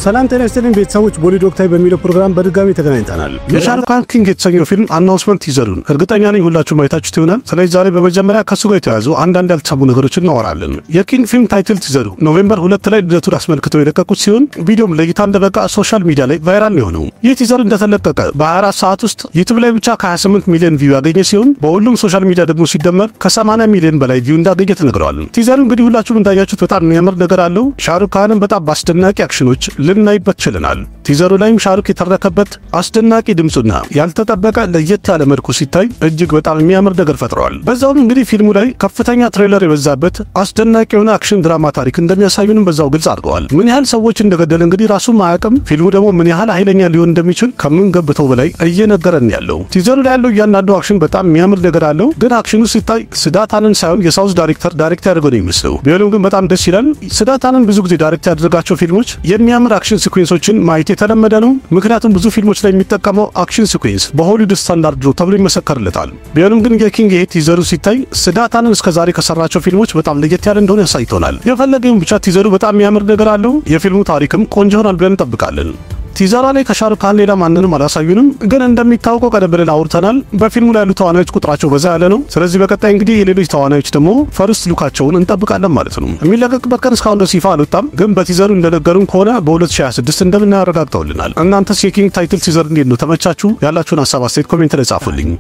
ሰላም ጤና ይስጥልኝ ቤተሰቦች ቦሊ ዶክተር በሚለው ፕሮግራም በድጋሚ ተገናኝተናል። የሻሩክ ካን ኪንግ የተሰኘው ፊልም አናውንስመንት ቲዘሩን እርግጠኛ ነኝ ሁላችሁም አይታችሁት ይሆናል። ስለዚህ ዛሬ በመጀመሪያ ከሱ ጋር የተያዙ አንዳንድ ያልተሰሙ ነገሮችን እናወራለን። የኪንግ ፊልም ታይትል ቲዘሩ ኖቬምበር 2 ላይ ልደቱን አስመልክተው የለቀቁት ሲሆን ቪዲዮም ለእይታ እንደበቃ ሶሻል ሚዲያ ላይ ቫይራል ነው። ይህ ቲዘር እንደተለቀቀ በ24 ሰዓት ውስጥ ዩቲዩብ ላይ ብቻ ከ28 ሚሊዮን ቪው ያገኘ ሲሆን በሁሉም ሶሻል ሚዲያ ደግሞ ሲደመር ከ80 ሚሊዮን በላይ ቪው እንዳገኘ ተነግሯል። ቲዘሩ እንግዲህ ሁላችሁም እንዳያችሁት በጣም የሚያምር ነገር አለው። ሻሩክ ካንን በጣም አስደናቂ አክሽኖች ልናይበት ችለናል። ቲዘሩ ላይም ሻሩክ የተረከበት አስደናቂ ድምጹና ያልተጠበቀ ለየት ያለ መልኩ ሲታይ እጅግ በጣም የሚያምር ነገር ፈጥሯል። በዛውም እንግዲህ ፊልሙ ላይ ከፍተኛ ትሬለር የበዛበት አስደናቂ የሆነ አክሽን ድራማ ታሪክ እንደሚያሳዩንም በዛው ግልጽ አድርገዋል። ምን ያህል ሰዎች እንደገደለ እንግዲህ ራሱም አያውቅም። ፊልሙ ደግሞ ምን ያህል ኃይለኛ ሊሆን እንደሚችል ከምንገምተው በላይ እየነገረን ያለው። ቲዘሩ ላይ ያለው እያንዳንዱ አክሽን በጣም የሚያምር ነገር አለው። ግን አክሽኑ ሲታይ ስዳታንን ሳይሆን የሳውዝ ዳይሬክተር ያደረገው ነው የሚመስለው። ቢሆንም ግን በጣም ደስ ይላል። ስዳታንን ብዙ ጊዜ ዳይሬክት ያደረጋቸው ፊልሞች የሚያምር አክሽን ሲኩዌንሶችን ማየት የተለመደ ነው። ምክንያቱም ብዙ ፊልሞች ላይ የሚጠቀመው አክሽን ሲኩዌንስ በሆሊውድ ስታንዳርድ ነው ተብሎ ይመሰከርለታል። ቢሆንም ግን የኪንግ ቲዘሩ ሲታይ ስዳታንን እስከዛሬ ከሰራቸው ፊልሞች በጣም ለየት ያለ እንደሆነ ያሳይቶናል። የፈለገውን ብቻ ቲዘሩ በጣም የሚያምር ነገር አለው። የፊልሙ ታሪክም ቆንጆ ይሆናል ብለን እንጠብቃለን። ቲዘራ ላይ ከሻሩክ ካን ሌላ ማንንም አላሳዩንም። ግን እንደሚታወቀው ቀደም ብለን አውርተናል በፊልሙ ላይ ያሉ ተዋናዮች ቁጥራቸው በዛ ያለ ነው። ስለዚህ በቀጣይ እንግዲህ የሌሎች ተዋናዮች ደግሞ ፈርስት ሉካቸውን እንጠብቃለን ማለት ነው። የሚለቀቅበት ቀን እስካሁን ድረስ ይፋ አልወጣም። ግን በቲዘሩ እንደነገሩን ከሆነ በ2026 እንደምናረጋግጠውልናል። እናንተስ የኪንግ ታይትል ቲዘር እንዴት ነው? ተመቻችሁ? ያላችሁን ሐሳብ አስተያየት ኮሜንት ላይ ጻፉልኝ።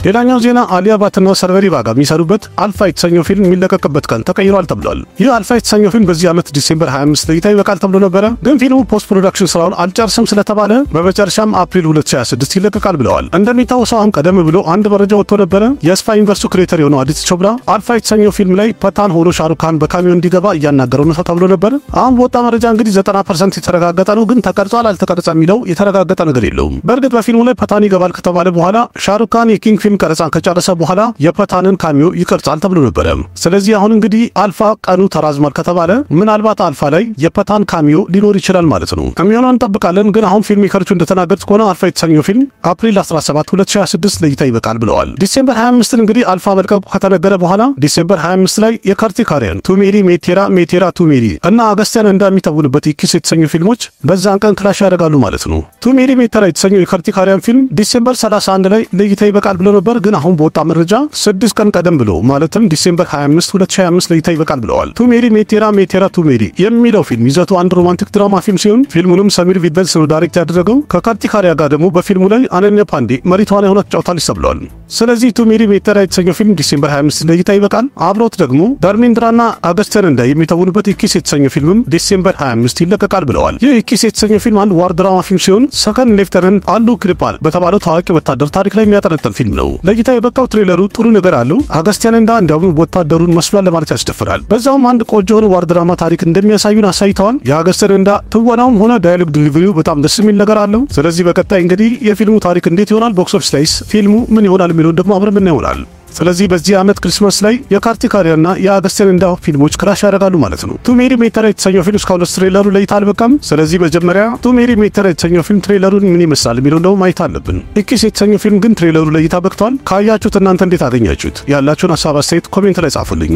ሌላኛው ዜና አሊያ ባትና ሰርቨሪ ባጋ የሚሰሩበት አልፋ የተሰኘው ፊልም የሚለቀቅበት ቀን ተቀይሯል ተብሏል። ይህ አልፋ የተሰኘው ፊልም በዚህ ዓመት ዲሴምበር 25 ለእይታ ይበቃል ተብሎ ነበረ። ግን ፊልሙ ፖስት ፕሮዳክሽን ስራውን አልጨርስም ስለተባለ በመጨረሻም አፕሪል 2026 ይለቀቃል ብለዋል። እንደሚታወሰው አሁን ቀደም ብሎ አንድ መረጃ ወጥቶ ነበረ። የስፓይ ዩኒቨርሱ ክሬተር የሆነው አዲስ ቾብራ አልፋ የተሰኘው ፊልም ላይ ፐታን ሆኖ ሻሩክ ካን በካሚዮን እንዲገባ እያናገረው ነው ተብሎ ነበር። አሁን በወጣ መረጃ እንግዲህ 90% የተረጋገጠ ነው። ግን ተቀርጿል አልተቀረጸም የሚለው የተረጋገጠ ነገር የለውም። በእርግጥ በፊልሙ ላይ ፐታን ይገባል ከተባለ በኋላ ሻሩክ ካን የኪንግ ፊልም ቀረጻን ከጨረሰ በኋላ የፐታንን ካሚዮ ይቀርጻል ተብሎ ነበር። ስለዚህ አሁን እንግዲህ አልፋ ቀኑ ተራዝሟል ከተባለ ምናልባት አልፋ ላይ የፐታን ካሚዮ ሊኖር ይችላል ማለት ነው። የሚሆነውን እንጠብቃለን። ግን አሁን ፊልም ሜከሮቹ እንደተናገሩት ከሆነ አልፋ የተሰኘው ፊልም አፕሪል 17 2026 ለእይታ ይበቃል ብለዋል። ዲሴምበር 25 እንግዲህ አልፋ መልቀቁ ከተነገረ በኋላ ዲሴምበር 25 ላይ የከርቲ ካሪያን ቱሜሪ ሜቴራ ቱሜሪ እና አገስቲያን እንደሚተውኑበት ኢኪስ የተሰኙ ፊልሞች በዛን ቀን ክላሽ ያደርጋሉ ማለት ነው። ቱሜሪ ሜቴራ የተሰኘው የከርቲ ካሪያን ፊልም ዲሴምበር 31 ላይ ለእይታ ይበቃል ብሎ ነበር። ግን አሁን በወጣ መረጃ 6 ቀን ቀደም ብሎ ማለትም ዲሴምበር 25 2025 ለእይታ ይበቃል ብለዋል። ቱሜሪ ሜቴራ ቱሜሪ የሚለው ፊልም ይዘቱ አንድ ሮማንቲክ ድራማ ፊልም ሲሆን ፊልሙንም ሰሚር ቪድቨልስ ነው ዳይሬክት ያደረገው። ከካርቲ ካሪያ ጋር ደግሞ በፊልሙ ላይ አነኛ ፓንዴ መሪ ተዋናይ ሆና ተጫውታለች ተብሏል። ስለዚህ ቱሜሪ ሜቴራ የተሰኘው ፊልም ዲሴምበር 25 ለእይታ ይበቃል። አብሮት ደግሞ ዳርሜንድራና አገስቲያን እንዳ የሚተውኑበት ኢኪስ የተሰኘው ፊልምም ዲሴምበር 25 ይለቀቃል ብለዋል። ይህ ኢኪስ የተሰኘው ፊልም አንድ ዋር ድራማ ፊልም ሲሆን ሰከንድ ሌፍተናንት አሉ ክሪፓል በተባለው ታዋቂ ወታደር ታሪክ ላይ የሚያጠነጥን ፊልም ነው። ለእይታ የበቃው ትሬለሩ ጥሩ ነገር አለው። አገስቲያን እንዳ እንደውም ወታደሩን መስሏል ለማለት ያስደፍራል። በዛውም አንድ ቆንጆ የሆነ ዋር ድራማ ታሪክ እንደሚያሳዩን አሳይተዋል። የአገስቲያን እንዳ ትወናውም ሆነ ዳያሎግ ዲሊቨሪው በጣም ደስ የሚል ነገር አለው። ስለዚህ በቀጣይ እንግዲህ የፊልሙ ታሪክ እንዴት ይሆናል፣ ቦክስ ኦፊስ ላይስ ፊልሙ ምን ይሆናል የሚለውን ደግሞ አብረን ምን ይሆናል። ስለዚህ በዚህ ዓመት ክሪስማስ ላይ የካርቲ ካሪያና የአገስቲያን እንዳ ፊልሞች ክራሽ ያደርጋሉ ማለት ነው። ቱሜሪ ሜቴራ የተሰኘው ፊልም እስካሁን ትሬለሩ ለእይታ አልበቃም። ስለዚህ መጀመሪያ ቱሜሪ ሜቴራ የተሰኘው ፊልም ትሬለሩን ምን ይመስላል የሚለውን ደግሞ ማየት አለብን። ኢኪስ የተሰኘው ፊልም ግን ትሬለሩ ለእይታ በቅቷል። ካያችሁት እናንተ እንዴት አገኛችሁት? ያላችሁን ሐሳብ አስተያየት ኮሜንት ላይ ጻፉልኝ።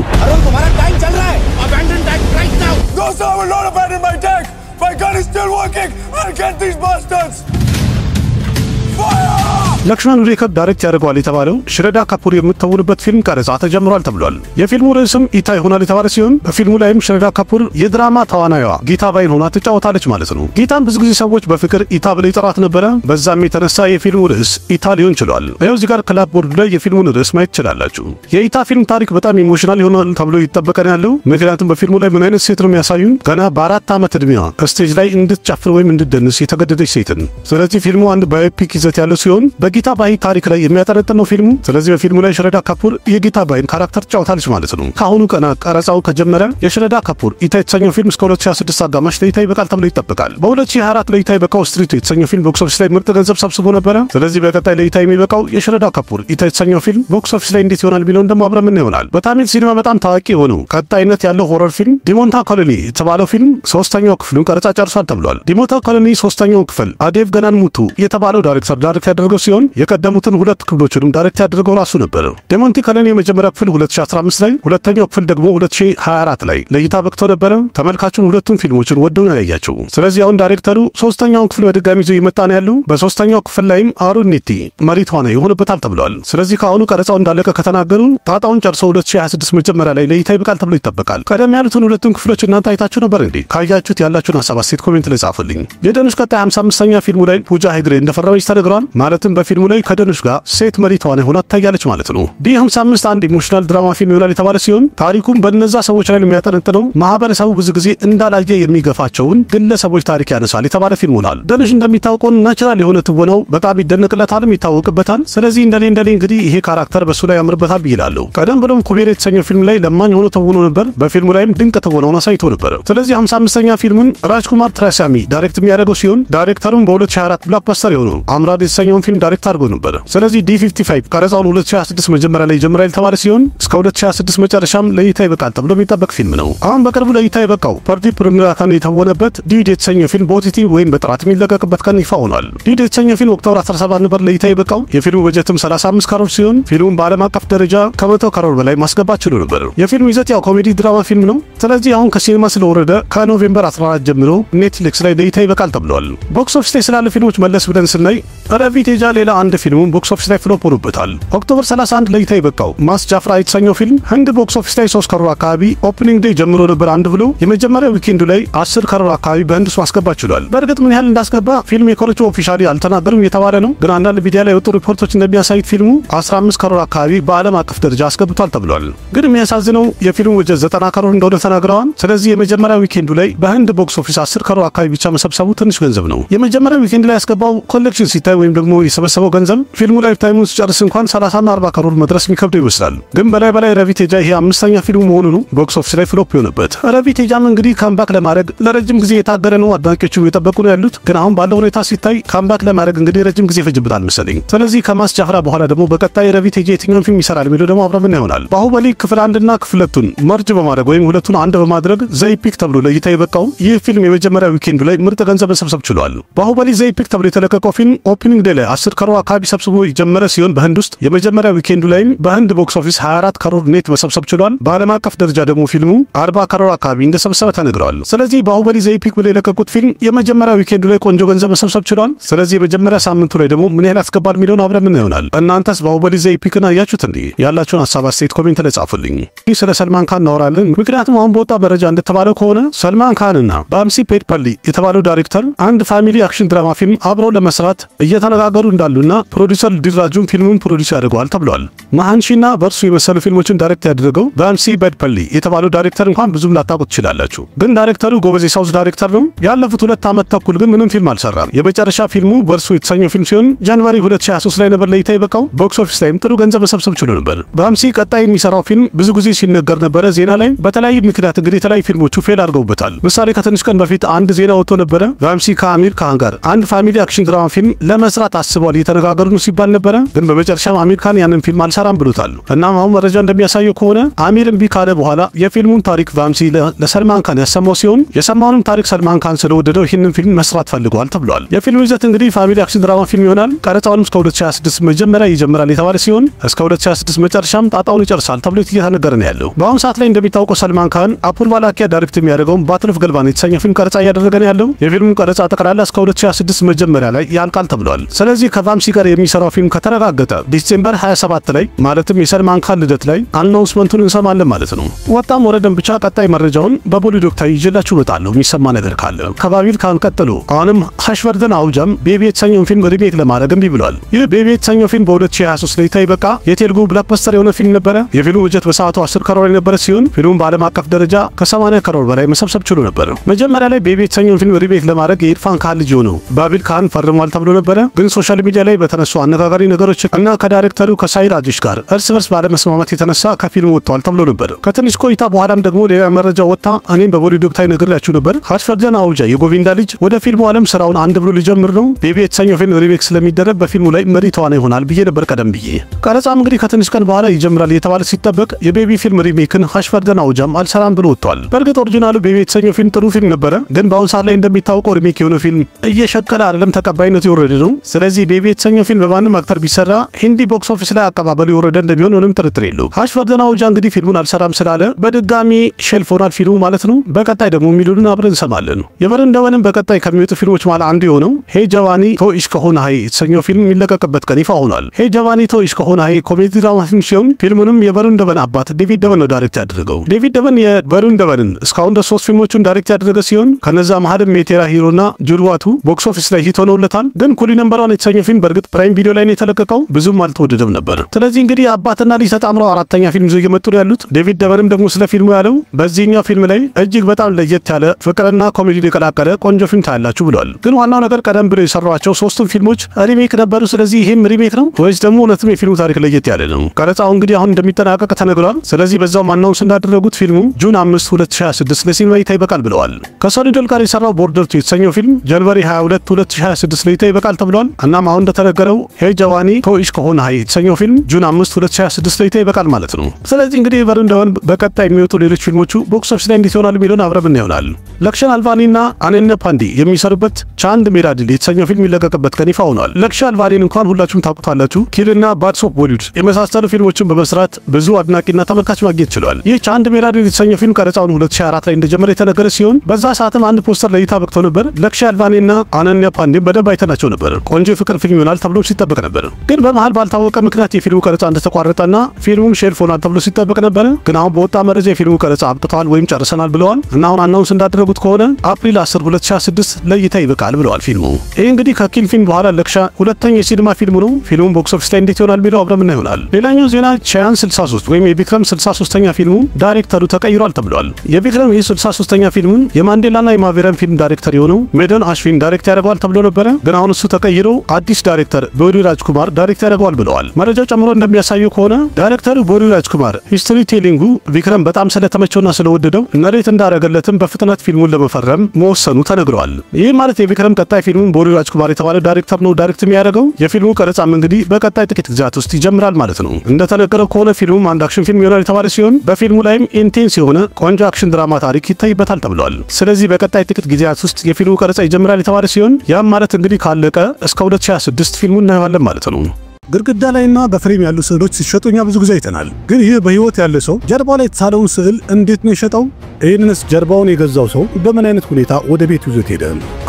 ለክሽማን ሪከርድ ዳይሬክት ያደርገዋል የተባለው ሽረዳ ካፑር የምትተውንበት ፊልም ቀረጻ ተጀምሯል ተብሏል። የፊልሙ ርዕስም ኢታ ይሆናል የተባለ ሲሆን በፊልሙ ላይም ሽረዳ ካፑር የድራማ ተዋናይዋ ጊታ ባይን ሆና ትጫወታለች ማለት ነው። ጊታን ብዙ ጊዜ ሰዎች በፍቅር ኢታ ብለው ይጠራት ነበረ። በዛም የተነሳ የፊልሙ ርዕስ ኢታ ሊሆን ችሏል። ይኸው እዚህ ጋር ክላፕ ቦርድ ላይ የፊልሙን ርዕስ ማየት ትችላላችሁ። የኢታ ፊልም ታሪክ በጣም ኢሞሽናል ይሆናል ተብሎ ይጠበቃል ያለው። ምክንያቱም በፊልሙ ላይ ምን አይነት ሴት ነው የሚያሳዩን? ገና በ4 ዓመት ዕድሜዋ ስቴጅ ላይ እንድትጨፍር ወይም እንድትደንስ የተገደደች ሴትን። ስለዚህ ፊልሙ አንድ ባዮፒክ ይዘት ያለው ሲሆን በጊታ ባይ ታሪክ ላይ የሚያጠነጥን ነው ፊልሙ። ስለዚህ በፊልሙ ላይ ሽረዳ ካፑር የጊታ ባይን ካራክተር ትጫወታለች ማለት ነው። ከአሁኑ ቀና ቀረጻው ከጀመረ የሽረዳ ካፑር ኢታ የተሰኘው ፊልም እስከ 2026 አጋማሽ ለእይታ ይበቃል ተብሎ ይጠበቃል። በ2024 ለእይታ የበቃው ስትሪት የተሰኘው ፊልም ቦክስ ኦፊስ ላይ ምርጥ ገንዘብ ሰብስቦ ነበረ። ስለዚህ በቀጣይ ለእይታ የሚበቃው የሽረዳ ካፑር ኢታ የተሰኘው ፊልም ቦክስ ኦፊስ ላይ እንዴት ይሆናል የሚለውን ደግሞ አብረን ምን ይሆናል። በታሚል ሲኒማ በጣም ታዋቂ የሆነው ቀጣይነት ያለው ሆረር ፊልም ዲሞንታ ኮሎኒ የተባለው ፊልም 3ኛው ክፍሉን ቀረጻ ጨርሷል ተብሏል። ዲሞንታ ኮሎኒ 3ኛው ክፍል አዴቭ ገናን ሙቱ የተባለው ዳይሬክተር ዳይሬክት ያደረገው ሲሆን ሲሆን የቀደሙትን ሁለት ክፍሎችንም ዳይሬክት ያደረገው ራሱ ነበር። ዴሞንቲ ከነን የመጀመሪያ ክፍል 2015 ላይ፣ ሁለተኛው ክፍል ደግሞ 2024 ላይ ለእይታ በቅቶ ነበረ። ተመልካቹን ሁለቱም ፊልሞችን ወደው ነው ያያቸው። ስለዚህ አሁን ዳይሬክተሩ ሶስተኛውን ክፍል በድጋሚ ይዞ ይመጣ ነው ያለው። በሶስተኛው ክፍል ላይም አሩን ኒቲ መሪ ተዋናይ ይሆንበታል ተብሏል። ስለዚህ ከአሁኑ ቀረጻው እንዳለቀ ከተናገሩ ጣጣውን ጨርሶ 2026 መጀመሪያ ላይ ለእይታ ይበቃል ተብሎ ይጠበቃል። ቀደም ያሉትን ሁለቱም ክፍሎች እናንተ አይታችሁ ነበር እንዴ? ካያችሁት ያላችሁን ሀሳብ አስተያየት ኮሜንት ላይ ጻፉልኝ። የደኑሽ ቀጣይ 55ኛ ፊልሙ ላይ ፑጃ ሄግዴ እንደፈረመች ተነግሯል። ማለትም በፊልሙ ላይ ከደኑሽ ጋር ሴት መሪ ተዋናይ ሆና ትታያለች ማለት ነው። ዲ55 አንድ ኢሞሽናል ድራማ ፊልም ይሆናል የተባለ ሲሆን ታሪኩም በእነዛ ሰዎች ላይ የሚያጠነጥነው ማህበረሰቡ ብዙ ጊዜ እንዳላየ የሚገፋቸውን ግለሰቦች ታሪክ ያነሳል የተባለ ፊልም ሆኗል። ደኑሽ እንደሚታወቀው ናቹራል የሆነ ትወናው በጣም ይደነቅለታልም ይታወቅበታል። ስለዚህ እንደኔ እንግዲህ ይሄ ካራክተር በሱ ላይ ያምርበታል ብይላለሁ። ቀደም ብሎም ኩቤር የተሰኘው ፊልም ላይ ለማኝ ሆኖ ተውኖ ነበር። በፊልሙ ላይም ድንቅ ትወናውን አሳይቶ ነበር። ስለዚህ 55ኛ ፊልሙን ራጅኩማር ትራሳሚ ዳይሬክት የሚያደርገው ሲሆን ዳይሬክተሩም በ2024 ብላክባስተር የሆነው አምራድ የተሰኘውን ፊልም ዳይሬክት አድርጎ ነበር። ስለዚህ ዲ55 ቀረጻውን 2026 መጀመሪያ ላይ ይጀምራል የተባለ ሲሆን እስከ 2026 መጨረሻም ለእይታ ይበቃል ተብሎ የሚጠበቅ ፊልም ነው። አሁን በቅርቡ ለእይታ የበቃው ፐርዲፕ ርምራታን የተወነበት ዲድ የተሰኘው ፊልም በኦቲቲ ወይም በጥራት የሚለቀቅበት ቀን ይፋ ሆኗል። ዲድ የተሰኘው ፊልም ኦክቶበር 17 ነበር ለእይታ የበቃው። የፊልሙ በጀትም 35 ካሮር ሲሆን ፊልሙን በዓለም አቀፍ ደረጃ ከ100 ካሮር በላይ ማስገባት ችሎ ነበር። የፊልሙ ይዘት ያው ኮሜዲ ድራማ ፊልም ነው። ስለዚህ አሁን ከሲኒማ ስለወረደ ከኖቬምበር 14 ጀምሮ ኔትፍሊክስ ላይ ለእይታ ይበቃል ተብሏል። ቦክስ ኦፊስ ላይ ስላለ ፊልሞች መለስ ብለን ስናይ ረቪቴጃ ሌላ አንድ ፊልሙን ቦክስ ኦፊስ ላይ ፍሎፕ ሆኖበታል። ኦክቶበር 31 ለእይታ የበቃው ማስ ጃፍራ የተሰኘው ፊልም ህንድ ቦክስ ኦፊስ ላይ 3 ካሮር አካባቢ ኦፕኒንግ ዴይ ጀምሮ ነበር አንድ ብሎ የመጀመሪያው ዊኬንዱ ላይ 10 ካሮር አካባቢ በህንድ ውስጥ ማስገባት ችሏል። በእርግጥ ምን ያህል እንዳስገባ ፊልም የኮረቹ ኦፊሻሊ አልተናገሩም የተባለ ነው። ግን አንዳንድ ሚዲያ ላይ የወጡ ሪፖርቶች እንደሚያሳዩት ፊልሙ 15 ካሮር አካባቢ በዓለም አቀፍ ደረጃ አስገብቷል ተብሏል። ግን የሚያሳዝነው የፊልሙ በጀት 90 ካሮር እንደሆነ ተናግረዋል። ስለዚህ የመጀመሪያው ዊኬንዱ ላይ በህንድ ቦክስ ኦፊስ 10 ካሮር አካባቢ ብቻ መሰብሰቡ ትንሽ ገንዘብ ነው። የመጀመሪያው ዊኬንድ ላይ ያስገባው ኮሌክሽን ሲታይ ወይም ደግሞ የሰበሰበው ገንዘብ ፊልሙ ላይ ታይሙን ሲጨርስ እንኳን 30 እና 40 ካሮር መድረስ የሚከብደው ይመስላል። ግን በላይ ረቪቴጃ ይሄ 5ኛ ፊልሙ መሆኑ ነው ቦክስ ኦፊስ ላይ ፍሎፕ የሆነበት። ረቪቴጃም እንግዲህ ካምባክ ለማድረግ ለረጅም ጊዜ የታገለ ነው። አድናቂዎቹ የጠበቁ ነው ያሉት። ግን አሁን ባለው ሁኔታ ሲታይ ካምባክ ለማድረግ እንግዲህ ረጅም ጊዜ ይፈጅበታል መሰለኝ። ስለዚህ ከማስ ጃፍራ በኋላ ደግሞ በቀጣይ ረቪቴጃ የትኛውን ፊልም ይሰራል የሚለው ደግሞ አብረን ይሆናል። ባሁበሊ ክፍል 1 እና ክፍል 2ቱን መርጅ በማድረግ ወይም ሁለቱን አንድ በማድረግ ዘይፒክ ተብሎ ለእይታ የበቃው ይህ ፊልም የመጀመሪያ ዊኬንዱ ላይ ምርጥ ገንዘብ መሰብሰብ ችሏል። ባሁበሊ ዘይፒክ ተብሎ የተለቀቀው ፊልም ኦፕኒንግ ዴይ ላይ 10 ካሮር አካባቢ ሰብስቦ የጀመረ ሲሆን በህንድ ውስጥ የመጀመሪያ ዊኬንዱ ላይ በህንድ ቦክስ ኦፊስ 24 ካሮር ኔት መሰብሰብ ችሏል። በዓለም አቀፍ ደረጃ ደግሞ ፊልሙ 40 ካሮር አካባቢ እንደሰበሰበ ተነግሯል። ስለዚህ ባሁበሊ ዘይፒክ ብለው የለቀቁት ፊልም የመጀመሪያ ዊኬንዱ ላይ ቆንጆ ገንዘብ መሰብሰብ ችሏል። ስለዚህ የመጀመሪያ ሳምንቱ ላይ ደግሞ ምን ያህል ያስገባል የሚለውን አብረን ምን ይሆናል። እናንተስ ባሁበሊ ዘይፒክን አያችሁት እንዴ? ያላችሁን ሀሳብ አስተያየት ኮሜንት ላይ ጻፉልኝ። ስለ ሰልማን ካን እናወራለን። ምክንያቱም አሁን በወጣ መረጃ እንደተባለው ከሆነ ሰልማን ካንና ባምሲ ፔድፐሊ የተባለው ዳይሬክተር አንድ ፋሚሊ አክሽን ድራማ ፊልም አብረው ለመስራት እየተነጋገሩ እንዳሉና ፕሮዲውሰር ዲራጁን ፊልሙን ፕሮዲውስ ያደርገዋል ተብሏል። መሃንሺና በርሱ የመሰሉ ፊልሞችን ዳይሬክት ያደረገው ባምሲ ፔድፐሊ የተባለው ዳይሬክተር እንኳን ብዙም ላታውቁት ትችላላችሁ። ግን ዳይሬክተሩ ጎበዝ ሳውዝ ዳይሬክተር ነው። ያለፉት 2 ዓመት ተኩል ግን ምንም ፊልም አልሰራም። የመጨረሻ ፊልሙ በርሱ የተሰኘው ፊልም ሲሆን ጃንዋሪ 2023 ላይ ነበር ለእይታ የበቃው። ቦክስ ኦፊስ ላይም ጥሩ ገንዘብ መሰብሰብ ችሎ ነበር። ባምሲ ቀጣይ የሚሰራው ፊልም ብዙ ጊዜ ሲነገር ነበረ ዜና ላይ። በተለያዩ ምክንያት እንግዲህ የተለያዩ ፊልሞቹ ፌል አድርገውበታል። ምሳሌ ከትንሽ ቀን በፊት አንድ ዜና ወጥቶ ነበረ። ባምሲ ከአሚር ካን ጋር አንድ ፋሚሊ አክሽን ድራማ ፊልም ለመስራት አስበዋል እየተነጋገሩ ነው ሲባል ነበረ። ግን በመጨረሻም አሚር ካን ያንን ፊልም አልሰራም ብሎታል። እናም አሁን መረጃ እንደሚያሳየው ከሆነ አሚር እምቢ ካለ በኋላ የፊልሙን ታሪክ ባምሲ ለሰልማን ካን ያሰማው ሲሆን የሰማውንም ታሪክ ሰልማን ካን ስለወደደው ይህንን ፊልም መስራት ፈልገዋል ተብሏል። የፊልሙ ይዘት እንግዲህ ፋሚሊ አክሽን ድራማ ፊልም ይሆናል። ቀረጻውንም እስከ 2026 መጀመሪያ ይጀምራል የተባለ ሲሆን እስከ 2026 መጨረሻም ጣጣውን ይጨርሳል ተብሎ እየተነገረ ነው ያለው። በአሁኑ ሰዓት ላይ እንደሚታወቀው ሰልማን ካን አፑል ባላኪያ ዳይሬክት የሚያደርገው ባትል ኦፍ ገልባን የተሰኘ ፊልም ቀረጻ እያደረገ ነው ያለው። የፊልሙ ቀረጻ ጠቅላላ እስከ 2026 መጀመሪያ ላይ ያልቃል ተብሏል። ስለዚህ ከባምሲ ጋር የሚሰራው ፊልም ከተረጋገጠ ዲሴምበር 27 ላይ ማለትም የሰልማን ካን ልደት ላይ አናውንስመንቱን እንሰማለን ማለት ነው። ወጣም ወረደም ብቻ ቀጣይ መረጃውን በቦሊ ዶክተር ይዤላችሁ እመጣለሁ። የሚሰማ ነገር ካለ ከባቢል ካን ቀጥሎ አሁንም ሀሽቨርደን አውጃም ቤቢ የተሰኘውን ፊልም ሪሜክ ለማድረግ እምቢ ብሏል። ይህ ቤቢ የተሰኘው ፊልም በ2023 ለእይታ የበቃ የቴልጉ ብላክበስተር የሆነ ፊልም ነበረ። የፊልሙ በጀት በሰዓቱ 10 ካሮር የነበረ ሲሆን ፊልሙን በዓለም አቀፍ ደረጃ ከ80 ካሮር በላይ መሰብሰብ ችሎ ነበር። መጀመሪያ ላይ ቤቢ የተሰኘውን ፊልም ሪሜክ ለማድረግ የኢርፋን ካን ልጅ ሆነው ባቢል ካን ፈርሟል ተብሎ ነበረ። ግን ሶሻል ሚዲያ ላይ በተነሱ አነጋጋሪ ነገሮች እና ከዳይሬክተሩ ከሳይ ራጀሽ ጋር እርስ በርስ ባለመስማማት የተነሳ ከፊልሙ ወጥቷል ተብሎ ነበር። ከትንሽ ቆይታ በኋላም ደግሞ ሌላ መረጃ ወጣ። እኔም በቦሊ ዶክተር ነግሬያችሁ ነበር። ሀሽቨርደን አውጃ የጎቪንዳ ልጅ ወደ ፊልሙ ዓለም ስራውን አንድ ብሎ ሊጀምር ነው። ቤቢ የተሰኘው ፊልም ሪሜክ ስለሚደረግ በፊልሙ ላይ መሪ ተዋናይ ይሆናል ብዬ ነበር ቀደም ብዬ። ቀረጻም እንግዲህ ከትንሽ ቀን በኋላ ይጀምራል የተባለ ሲጠበቅ የቤቢ ፊልም ሪሜክን ሀሽቨርደን አውጃም አልሰራም ብሎ ወጥቷል። በእርግጥ ኦሪጂናሉ ቤቢ የተሰኘው ፊልም ጥሩ ፊልም ነበረ። ግን በአሁኑ ሰዓት ላይ እንደሚታወቀው ሪሜክ የሆነ ፊልም እየሸቀለ አይደለም፣ ተቀባይነቱ የወረደ ነው። ስለዚህ ቤቢ የተሰኘው ፊልም በማንም አክተር ቢሰራ ሂንዲ ቦክስ ኦፊስ ላይ አቀባበሉ የወረደ እንደሚሆን ምንም ጥርጥር የለውም። ሀሽፈርደን አሁጃ እንግዲህ ፊልሙን አልሰራም ስላለ በድጋሚ ሼልፍ ሆኗል ፊልሙ ማለት ነው። በቀጣይ ደግሞ የሚሉልን አብረን እንሰማለን። የበረንደወንም በቀጣይ ከሚወጡ ፊልሞች ማለት አንዱ የሆነው ሄ ጀዋኒ ቶ ኢሽቅ ሆነ ሃይ የተሰኘው ፊልም የሚለቀቅበት ቀን ይፋ ሆኗል። ሄ ጀዋኒ ቶ ኢሽቅ ሆነ ሃይ ኮሜዲ ድራማ ፊልም ሲሆን ፊልሙንም የበረንደወን አባት ዴቪድ ደቨን ነው ዳይሬክት ያደረገው። ዴቪድ ደቨን የበረንደወንን እስካሁን ድረስ 3 ፊልሞችን ዳይሬክት ያደረገ ሲሆን ከነዛ መሀልም ሜቴራ ሂሮና ጁልዋቱ ቦክስ ኦፊስ ላይ ሂት ሆነውለታል። ግን ኩሊ ነምበር 1 የተሰኘው ፊልም በእርግጥ ፕራይም ቪዲዮ ላይ ነው የተለቀቀው፣ ብዙም አልተወደደም ነበር። ስለዚህ እንግዲህ አባትና ልጅ ተጣምረው አራተኛ ፊልም ይዘው እየመጡ ነው ያሉት። ዴቪድ ደቨንም ደግሞ ስለ ፊልሙ ያለው በዚህኛው ፊልም ላይ እጅግ በጣም ለየት ያለ ፍቅርና ኮሜዲ የቀላቀለ ቆንጆ ፊልም ታያላችሁ ብለዋል። ግን ዋናው ነገር ቀደም ብለው የሰሯቸው 3ቱም ፊልሞች ሪሜክ ነበሩ። ስለዚህ ይሄም ሪሜክ ነው ወይስ ደግሞ እውነትም የፊልሙ ታሪክ ለየት ያለ ነው? ቀረጻው እንግዲህ አሁን እንደሚጠናቀቅ ተነግሯል። ስለዚህ በዛው ማናውንስ እንዳደረጉት ፊልሙ ጁን 5 2026 ለሲኒማ እይታ ይበቃል ብለዋል። ከሶኒ ዶል ጋር የሰራው ቦርደር ቱ የተሰኘው ፊልም ጃንዋሪ 22 2026 ለእይታ ይበቃል ተብሏል። እናም አሁን እንደተነገረው ሄ ጀዋኒ ቶ ኢሽቅ ሆነ ሃይ የተሰኘው ፊልም ጁን 5 2026 ለእይታ ይበቃል ማለት ነው። ስለዚህ እንግዲህ በረንደወን በቀጣይ የሚወጡ ሌሎች ፊልሞቹ ቦክስ ኦፊስ ላይ እንዴት ይሆናል የሚለውን አብረን ይሆናል። ለክሻን አልቫኒና አነነ ፓንዲ የሚሰሩበት ቻንድ ሜራድል የተሰኘው ፊልም የሚለቀቅበት ቀን ይፋ ሆኗል። ለክሻን አልቫኒን እንኳን ሁላችሁም ታውቁታላችሁ። ኪልና ባድስ ኦፍ ቦሊውድ የመሳሰሉ ፊልሞችን በመስራት ብዙ አድናቂና ተመልካች ማግኘት ችሏል። ይህ ቻንድ ሜራድል የተሰኘው ፊልም ቀረጻውን 2024 ላይ እንደጀመረ የተነገረ ሲሆን በዛ ሰዓትም አንድ ፖስተር ለእይታ በቅቶ ነበር። ለክሻን አልቫኒና አነነ ፓንዲ በደንብ አይተናቸው ነበር። ቆንጆ የፍቅር ፊልም ይሆናል ተብሎ ሲጠበቅ ነበር። ግን በመሃል ባልታወቀ ምክንያት የፊልሙ ቀረጻ እንደተቋረጠና ፊልሙም ሼልፍ ሆኗል ተብሎ ሲጠበቅ ነበር። ግን አሁን በወጣ መረጃ የፊልሙ ቀረጻ አብቅቷል ወይም ጨርሰናል ብለዋል። እና አሁን አናውንስ እንዳደረጉት ከሆነ አፕሪል 10 2026 ለእይታ ይበቃል ብለዋል ፊልሙ። ይህ እንግዲህ ከኪል ፊልም በኋላ ለክሻ ሁለተኛ የሲኒማ ፊልሙ ነው። ፊልሙን ቦክስ ኦፊስ ላይ እንዴት ይሆናል የሚለው አብረን ይሆናል። ሌላኛው ዜና ቻያን 63 ወይም የቢክረም 63ኛ ፊልሙ ዳይሬክተሩ ተቀይሯል ተብሏል። የቢክረም የ63ኛ ፊልሙን የማንዴላና የማቬረን ፊልም ዳይሬክተር የሆነው ሜዶን አሽቪን ዳይሬክት ያደርገዋል ተብሎ ነበረ። ግን አሁን እሱ ተቀይሮ አዲስ ዳይሬክተር ቦዲ ራጅኩማር ዳይሬክት ያደርገዋል ብለዋል። መረጃው ጨምሮ እንደሚያሳየው ከሆነ ዳይሬክተሩ ቦዲ ራጅኩማር ሂስትሪ ቴሊንጉ ቢክረም በጣም ስለተመቸውና ስለወደደው ነሬት እንዳደረገለትም በፍጥነት ፊልሙን ለመፈረም መወሰኑ ተነግሯል። ይህ ማለት የቢክረም ቀጣይ ፊልሙን ቦዲ ራጅኩማር የተባለ ዳይሬክተር ነው ዳይሬክት የሚያደርገው። የፊልሙ ቀረጻም እንግዲህ በቀጣይ ጥቂት ጊዜያት ውስጥ ይጀምራል ማለት ነው። እንደተነገረው ከሆነ ፊልሙም አንድ አክሽን ፊልም ይሆናል የተባለ ሲሆን በፊልሙ ላይም ኢንቴንስ የሆነ ቆንጆ አክሽን ድራማ ታሪክ ይታይበታል ተብሏል። ስለዚህ በቀጣይ ጥቂት ጊዜያት ውስጥ የፊልሙ ቀረጻ ይጀምራል የተባለ ሲሆን ያም ማለት እንግዲህ ካለቀ እስከ 2026 ፊልሙን እናየዋለን ማለት ነው። ግድግዳ ላይና በፍሬም ያሉ ስዕሎች ሲሸጡ እኛ ብዙ ጊዜ አይተናል። ግን ይህ በህይወት ያለ ሰው ጀርባው ላይ የተሳለውን ስዕል እንዴት ነው የሸጠው? ይህንንስ ጀርባውን የገዛው ሰው በምን አይነት ሁኔታ ወደ ቤቱ ይዞት ሄደ?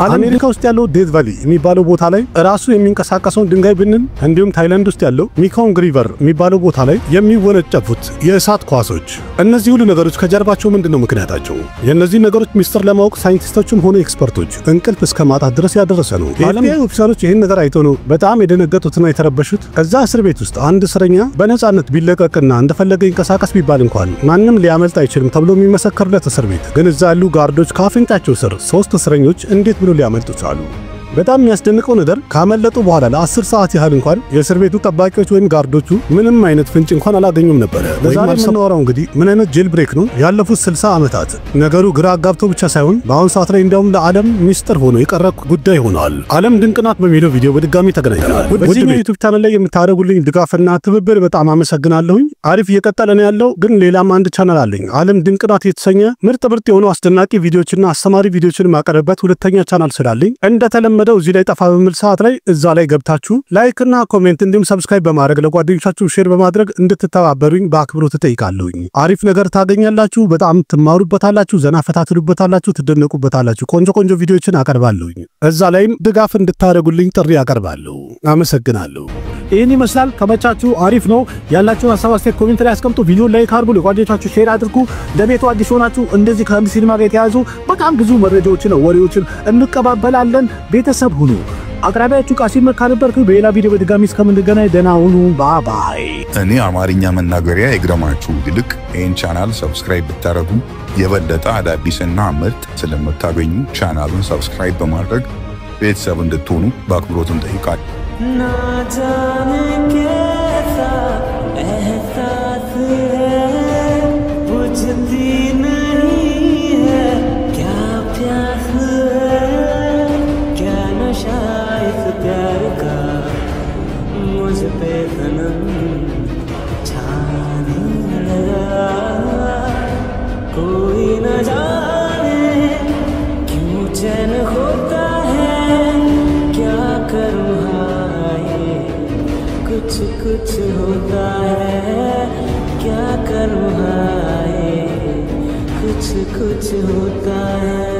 አሜሪካ ውስጥ ያለው ዴዝ ቫሊ የሚባለው ቦታ ላይ ራሱ የሚንቀሳቀሰውን ድንጋይ ብንን፣ እንዲሁም ታይላንድ ውስጥ ያለው ሚኮንግ ሪቨር የሚባለው ቦታ ላይ የሚወነጨፉት የእሳት ኳሶች፣ እነዚህ ሁሉ ነገሮች ከጀርባቸው ምንድነው ምክንያታቸው? የእነዚህ ነገሮች ሚስጥር ለማወቅ ሳይንቲስቶችም ሆነ ኤክስፐርቶች እንቅልፍ እስከ ማጣት ድረስ ያደረሰ ነው። የኤፍቢአይ ኦፊሰሮች ይህን ነገር አይተው ነው በጣም የደነገጡትና የተረበሹት። እዛ እስር ቤት ውስጥ አንድ እስረኛ በነጻነት ቢለቀቅና እንደፈለገ ይንቀሳቀስ ቢባል እንኳን ማንም ሊያመልጥ አይችልም ተብሎ የሚመሰከርለት እስር ቤት ግን እዛ ያሉ ጋርዶች ካፍንጫቸው ስር 3 እስረኞች እንዴት ብሎ ሊያመልጡ ቻሉ? በጣም የሚያስደንቀው ነገር ካመለጡ በኋላ ለ10 ሰዓት ያህል እንኳን የእስር ቤቱ ጠባቂዎች ወይም ጋርዶቹ ምንም አይነት ፍንጭ እንኳን አላገኙም ነበር። ለዛሬ የምናወራው እንግዲህ ምን አይነት ጄል ብሬክ ነው? ያለፉት 60 ዓመታት ነገሩ ግራ አጋብቶ ብቻ ሳይሆን በአሁን ሰዓት ላይ እንዲያውም ለዓለም ሚስጥር ሆኖ የቀረ ጉዳይ ሆኗል። ዓለም ድንቅ ናት በሚለው ቪዲዮ በድጋሚ ተገናኝተናል። በዚህ ዩቲዩብ ቻናል ላይ የምታደርጉልኝ ድጋፍና ትብብር በጣም አመሰግናለሁኝ። አሪፍ እየቀጠለ ነው ያለው። ግን ሌላም አንድ ቻናል አለኝ፣ ዓለም ድንቅ ናት የተሰኘ ምርጥ የሆኑ አስደናቂ ቪዲዮዎችና አስተማሪ ቪዲዮዎችን ማቀርብበት ሁለተኛ ቻናል ስላለኝ እንደተለመደው እዚህ ላይ ጠፋ በሚል ሰዓት ላይ እዛ ላይ ገብታችሁ ላይክ እና ኮሜንት እንዲሁም ሰብስክራይብ በማድረግ ለጓደኞቻችሁ ሼር በማድረግ እንድትተባበሩኝ በአክብሮት እጠይቃለሁኝ። አሪፍ ነገር ታገኛላችሁ፣ በጣም ትማሩበታላችሁ፣ ዘና ፈታ ትሉበታላችሁ፣ ትደነቁበታላችሁ። ቆንጆ ቪዲዮዎችን አቀርባለሁኝ። እዛ ላይም ድጋፍ እንድታደርጉልኝ ጥሪ አቀርባለሁ። አመሰግናለሁ። ይህን ይመስላል። ከመቻችሁ አሪፍ ነው። ያላችሁን ሀሳብ አስተያየት ኮሜንት ላይ አስቀምጡ። ቪዲዮ ላይክ አድርጉ፣ ለጓደኞቻችሁ ሼር አድርጉ። ለቤቱ አዲስ ሆናችሁ እንደዚህ ከህንድ ሲኒማ ጋር የተያዙ በጣም ብዙ መረጃዎችን ወሬዎችን እንቀባበላለን። ቤተሰብ ሁኑ። አቅራቢያችሁ ቃሲም መካ ነበርኩ። በሌላ ቪዲዮ በድጋሚ እስከምንገናኝ ደህና ሁኑ። ባይ። እኔ አማርኛ መናገሪያ ይግረማችሁ ይልቅ ይህን ቻናል ሰብስክራይብ ብታረጉ የበለጠ አዳዲስና ምርጥ ስለምታገኙ ቻናሉን ሰብስክራይብ በማድረግ ቤተሰብ እንድትሆኑ በአክብሮት እንጠይቃለን። ना जाने कैसा एहसास है बुझती नहीं है क्या प्यास है क्या नशा इस प्यार का मुझ पे सनम छाने लगा कोई न जाने क्यों चैन होता है क्या करूँ कुछ होता है, क्या करूँ हाय, कुछ कुछ होता है।